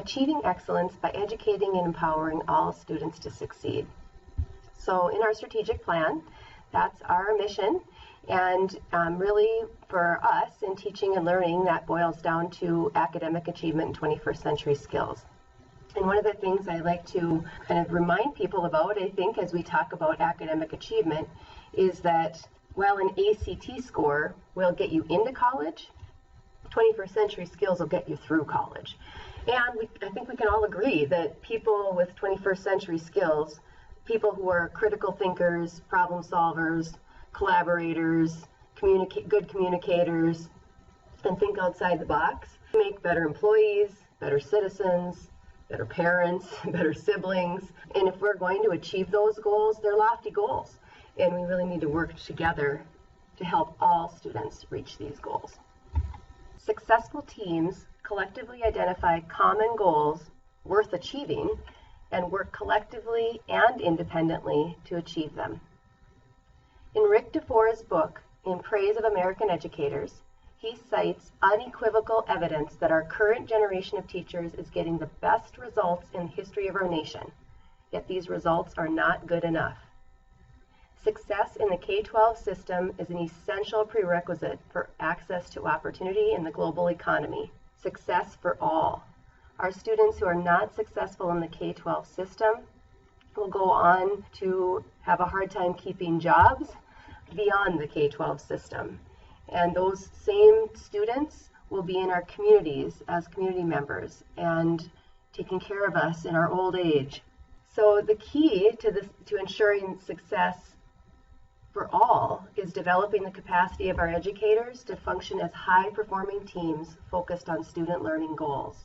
achieving excellence by educating and empowering all students to succeed. So in our strategic plan, that's our mission. And really for us in teaching and learning, that boils down to academic achievement and 21st century skills. And one of the things I like to kind of remind people about, I think, as we talk about academic achievement, is that while an ACT score will get you into college, 21st century skills will get you through college. And I think we can all agree that people with 21st century skills, people who are critical thinkers, problem solvers, collaborators, good communicators, and think outside the box, make better employees, better citizens, better parents, better siblings. And if we're going to achieve those goals, they're lofty goals. And we really need to work together to help all students reach these goals. Successful teams collectively identify common goals worth achieving and work collectively and independently to achieve them. In Rick DeFore's book, In Praise of American Educators, he cites unequivocal evidence that our current generation of teachers is getting the best results in the history of our nation, yet these results are not good enough. Success in the K-12 system is an essential prerequisite for access to opportunity in the global economy. Success for all. Our students who are not successful in the K-12 system will go on to have a hard time keeping jobs beyond the K-12 system. And those same students will be in our communities as community members and taking care of us in our old age. So the key to ensuring success for all is developing the capacity of our educators to function as high-performing teams focused on student learning goals.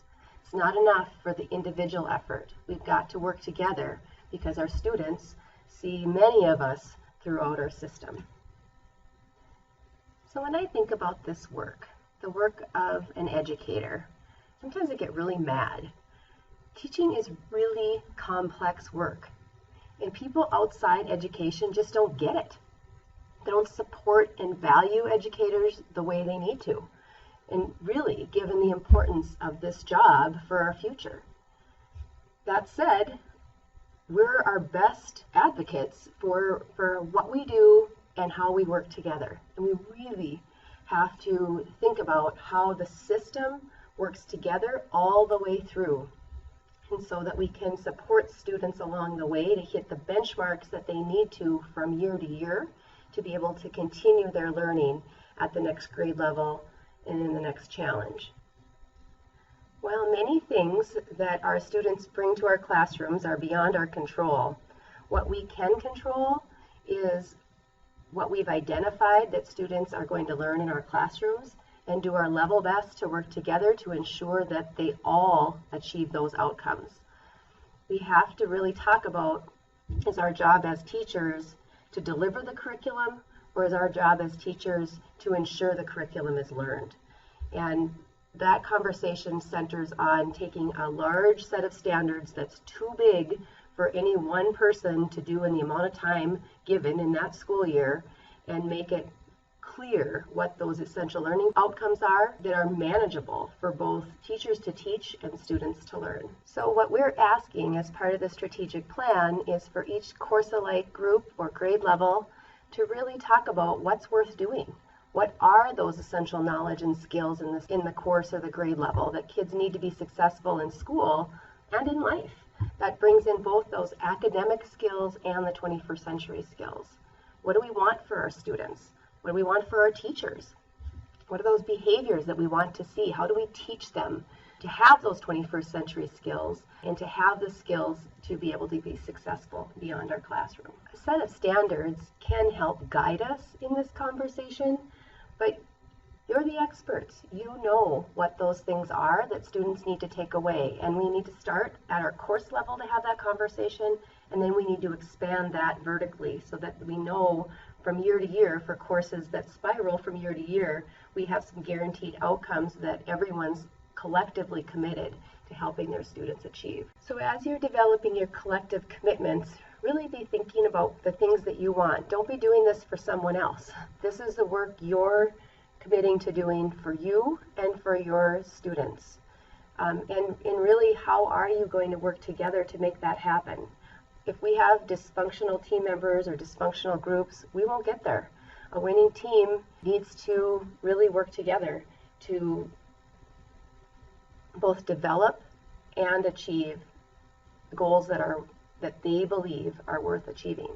It's not enough for the individual effort. We've got to work together because our students see many of us throughout our system. So when I think about this work, the work of an educator, sometimes I get really mad. Teaching is really complex work, and people outside education just don't get it. They don't support and value educators the way they need to, and really given the importance of this job for our future. That said, we're our best advocates for what we do and how we work together. And we really have to think about how the system works together all the way through, and so that we can support students along the way to hit the benchmarks that they need to from year to year to be able to continue their learning at the next grade level and in the next challenge. While many things that our students bring to our classrooms are beyond our control, what we can control is what we've identified that students are going to learn in our classrooms and do our level best to work together to ensure that they all achieve those outcomes. We have to really talk about, is our job as teachers to deliver the curriculum, or is our job as teachers to ensure the curriculum is learned? And that conversation centers on taking a large set of standards that's too big for any one person to do in the amount of time given in that school year, and make it clear what those essential learning outcomes are that are manageable for both teachers to teach and students to learn. So what we're asking as part of the strategic plan is for each course-alike group or grade level to really talk about what's worth doing. What are those essential knowledge and skills in the course or the grade level that kids need to be successful in school and in life? That brings in both those academic skills and the 21st century skills. What do we want for our students? What do we want for our teachers? What are those behaviors that we want to see? How do we teach them to have those 21st century skills and to have the skills to be able to be successful beyond our classroom? A set of standards can help guide us in this conversation, but you're the experts. You know what those things are that students need to take away, and we need to start at our course level to have that conversation, and then we need to expand that vertically so that we know from year to year for courses that spiral from year to year, we have some guaranteed outcomes that everyone's collectively committed to helping their students achieve. So as you're developing your collective commitments, really be thinking about the things that you want. Don't be doing this for someone else. This is the work you're committing to doing for you and for your students. and really, how are you going to work together to make that happen? If we have dysfunctional team members or dysfunctional groups, we won't get there. A winning team needs to really work together to both develop and achieve goals that they believe are worth achieving.